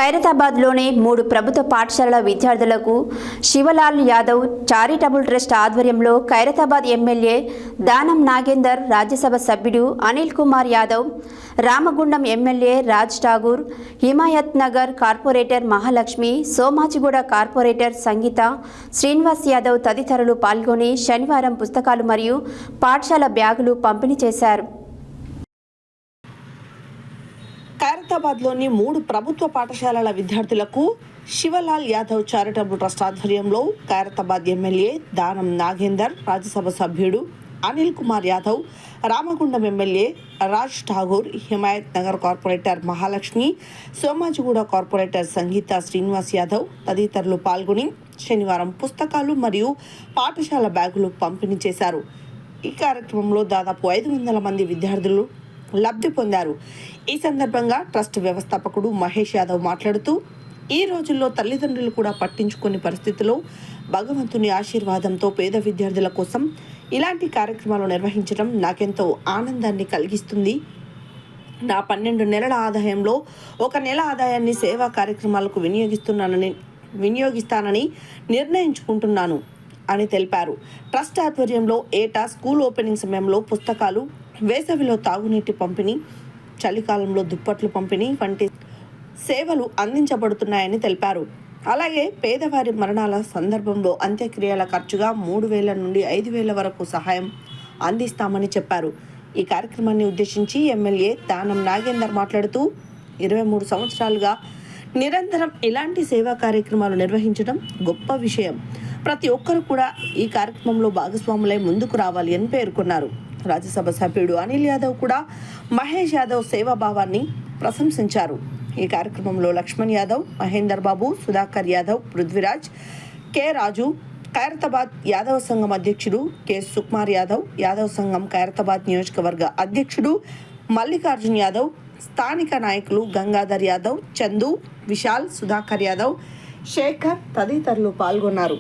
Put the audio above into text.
ఖైరతాబాద్లోని 3 ప్రభుత్వ పాఠశాలల విద్యార్థులకు శివలాల్ యాదవ్ చారిటబుల్ ట్రస్ట్ ఆధ్వర్యంలో ఖైరతాబాద్ ఎమ్మెల్యే దానం నాగేందర్, రాజ్యసభ సభ్యుడు Anil Kumar Yadav, Ramagundam MLA Raj Thakur, Himayat Nagar corporator Mahalakshmi, Somajiguda corporator Sangeetha, Srinivas Yadav తదితరులు పాల్గొని శనివారం పుస్తకాలు మరియు పాఠశాల బ్యాగులు పంపిణీ చేశారు. ఖైరతాబాద్లోని 3 ప్రభుత్వ పాఠశాలల విద్యార్థులకు శివలాల్ యాదవ్ చారిటబుల్ ట్రస్ట్ ఆధ్వర్యంలో ఖైరతాబాద్ ఎమ్మెల్యే దానం నాగేందర్, రాజ్యసభ సభ్యుడు Anil Kumar Yadav, Ramagundam MLA Raj Thakur, Himayat Nagar corporator Mahalakshmi, Somajiguda corporator Sangeetha, Srinivas Yadav తదితరులు పాల్గొని శనివారం పుస్తకాలు మరియు పాఠశాల బ్యాగులు పంపిణీ చేశారు. ఈ కార్యక్రమంలో దాదాపు 500 మంది విద్యార్థులు లబ్ధి పొందారు. ఈ సందర్భంగా ట్రస్ట్ వ్యవస్థాపకుడు మహేష్ యాదవ్ మాట్లాడుతూ, ఈ రోజుల్లో తల్లిదండ్రులు కూడా పట్టించుకునే పరిస్థితిలో భగవంతుని ఆశీర్వాదంతో పేద విద్యార్థుల కోసం ఇలాంటి కార్యక్రమాలు నిర్వహించడం నాకెంతో ఆనందాన్ని కలిగిస్తుంది. నా 12 నెలల ఆదాయంలో 1 నెల ఆదాయాన్ని సేవా కార్యక్రమాలకు వినియోగిస్తానని నిర్ణయించుకుంటున్నాను అని తెలిపారు. ట్రస్ట్ ఆధ్వర్యంలో ఏటా స్కూల్ ఓపెనింగ్ సమయంలో పుస్తకాలు, వేసవిలో తాగునీటి పంపిణీ, చలికాలంలో దుప్పట్లు పంపిణీ వంటి సేవలు అందించబడుతున్నాయని తెలిపారు. అలాగే పేదవారి మరణాల సందర్భంలో అంత్యక్రియల ఖర్చుగా 3,000 నుండి 5,000 వరకు సహాయం అందిస్తామని చెప్పారు. ఈ కార్యక్రమాన్ని ఉద్దేశించి ఎమ్మెల్యే దానం నాగేందర్ మాట్లాడుతూ, 23 సంవత్సరాలుగా నిరంతరం ఇలాంటి సేవా కార్యక్రమాలు నిర్వహించడం గొప్ప విషయం. ప్రతి ఒక్కరు కూడా ఈ కార్యక్రమంలో భాగస్వాములై ముందుకు రావాలి అని పేర్కొన్నారు. రాజ్యసభ సభ్యుడు అనిల్ యాదవ్ కూడా మహేష్ యాదవ్ సేవాభావాన్ని ప్రశంసించారు. ఈ కార్యక్రమంలో లక్ష్మణ్ యాదవ్, మహేందర్ బాబు, సుధాకర్ యాదవ్, పృథ్వీరాజ్, కె రాజు, ఖైరతాబాద్ యాదవ సంఘం అధ్యక్షుడు కె సుకుమార్ యాదవ్, యాదవ్ సంఘం ఖైరతాబాద్ నియోజకవర్గ అధ్యక్షుడు మల్లికార్జున్ యాదవ్, స్థానిక నాయకులు గంగాధర్ యాదవ్, చందు, విశాల్, సుధాకర్ యాదవ్, శేఖర్ తదితరులు పాల్గొన్నారు.